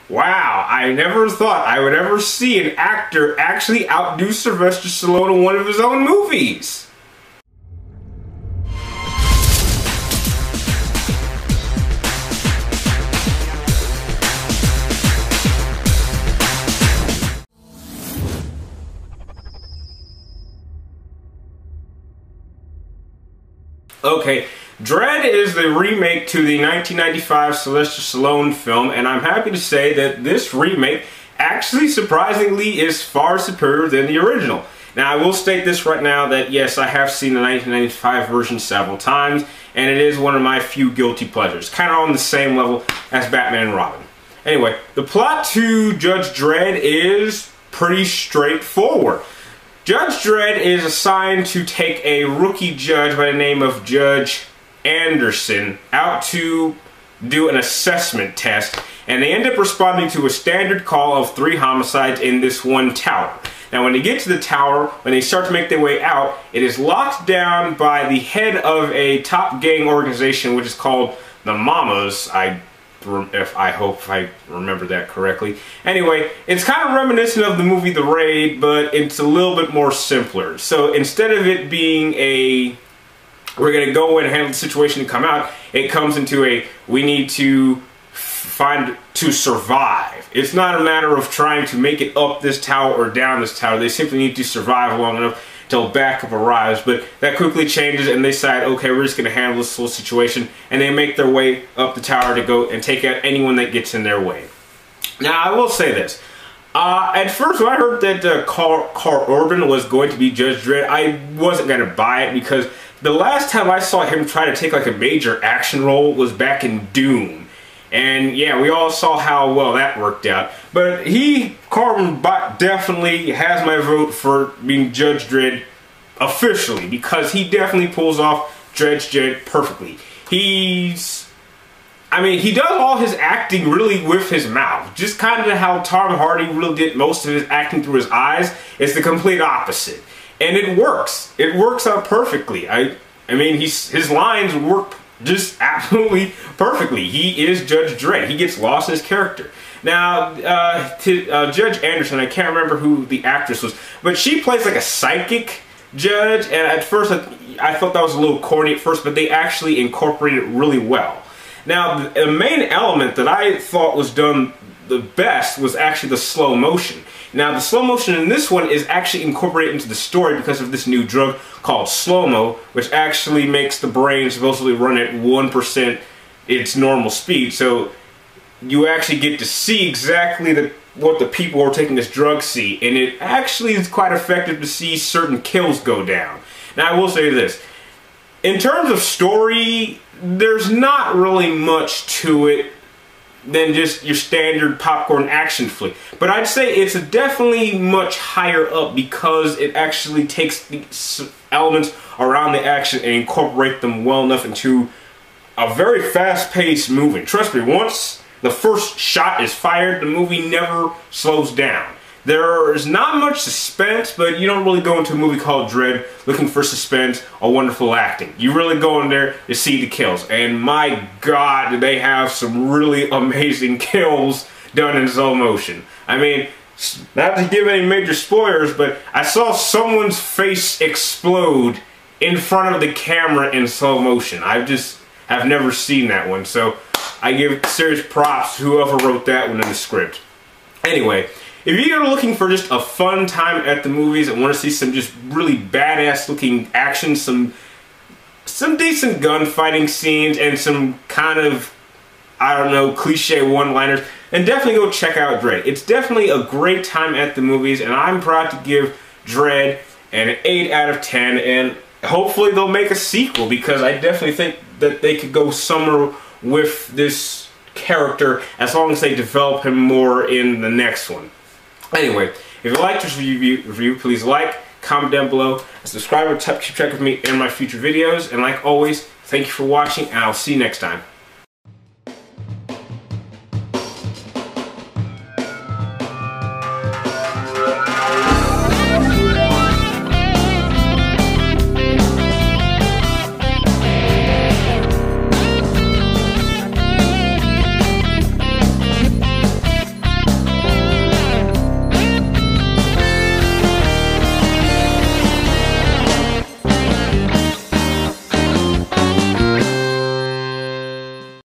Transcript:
Wow, I never thought I would ever see an actor actually outdo Sylvester Stallone in one of his own movies. Okay, Dredd is the remake to the 1995 Sylvester Stallone film, and I'm happy to say that this remake actually surprisingly is far superior than the original. Now, I will state this right now that yes, I have seen the 1995 version several times, and it is one of my few guilty pleasures, kind of on the same level as Batman and Robin. Anyway, the plot to Judge Dredd is pretty straightforward. Judge Dredd is assigned to take a rookie judge by the name of Judge Anderson out to do an assessment test, and they end up responding to a standard call of 3 homicides in this one tower. Now, when they get to the tower, when they start to make their way out, it is locked down by the head of a top gang organization, which is called the Mamas. I hope I remember that correctly. Anyway, it's kind of reminiscent of the movie The Raid, but it's a little bit more simpler. So instead of it being a we're going to go and handle the situation and come out, it comes into a we need to find to survive. It's not a matter of trying to make it up this tower or down this tower. They simply need to survive long enough till backup arrives, but that quickly changes and they decide, okay, we're just going to handle this whole situation, and they make their way up the tower to go and take out anyone that gets in their way. Now, I will say this. At first, when I heard that Carl Urban was going to be Judge Dredd, I wasn't going to buy it because the last time I saw him try to take like a major action role was back in Doom. And yeah, we all saw how well that worked out. But Corbin definitely has my vote for being Judge Dredd officially, because he definitely pulls off Judge Dredd perfectly. He does all his acting really with his mouth. Just kind of how Tom Hardy really did most of his acting through his eyes. It's the complete opposite. And it works. It works out perfectly. I mean, his lines work just absolutely perfectly. He is Judge Dredd. He gets lost in his character. Now, Judge Anderson, I can't remember who the actress was, but she plays like a psychic judge, and at first I thought that was a little corny at first, but they actually incorporated it really well. Now, the main element that I thought was done the best was actually the slow motion. Now, the slow motion in this one is actually incorporated into the story because of this new drug called slow-mo, which actually makes the brain supposedly run at 1% its normal speed. So you actually get to see exactly what the people who are taking this drug see, and it actually is quite effective to see certain kills go down. Now, I will say this. In terms of story, there's not really much to it than just your standard popcorn action flick. But I'd say it's definitely much higher up because it actually takes the elements around the action and incorporate them well enough into a very fast-paced movie. Trust me, once the first shot is fired, the movie never slows down. There is not much suspense, but you don't really go into a movie called Dredd looking for suspense or wonderful acting. You really go in there to see the kills. And my God, do they have some really amazing kills done in slow motion. I mean, not to give any major spoilers, but I saw someone's face explode in front of the camera in slow motion. I've never seen that one, so I give serious props to whoever wrote that one in the script. Anyway, if you're looking for just a fun time at the movies and want to see some just really badass looking action, some decent gunfighting scenes, and some kind of, I don't know, cliche one-liners, then definitely go check out Dredd. It's definitely a great time at the movies, and I'm proud to give Dredd an 8 out of 10, and hopefully they'll make a sequel, because I definitely think that they could go somewhere with this character as long as they develop him more in the next one. Anyway, if you liked this review, please like, comment down below, and subscribe to keep track of me and my future videos. And like always, thank you for watching, and I'll see you next time.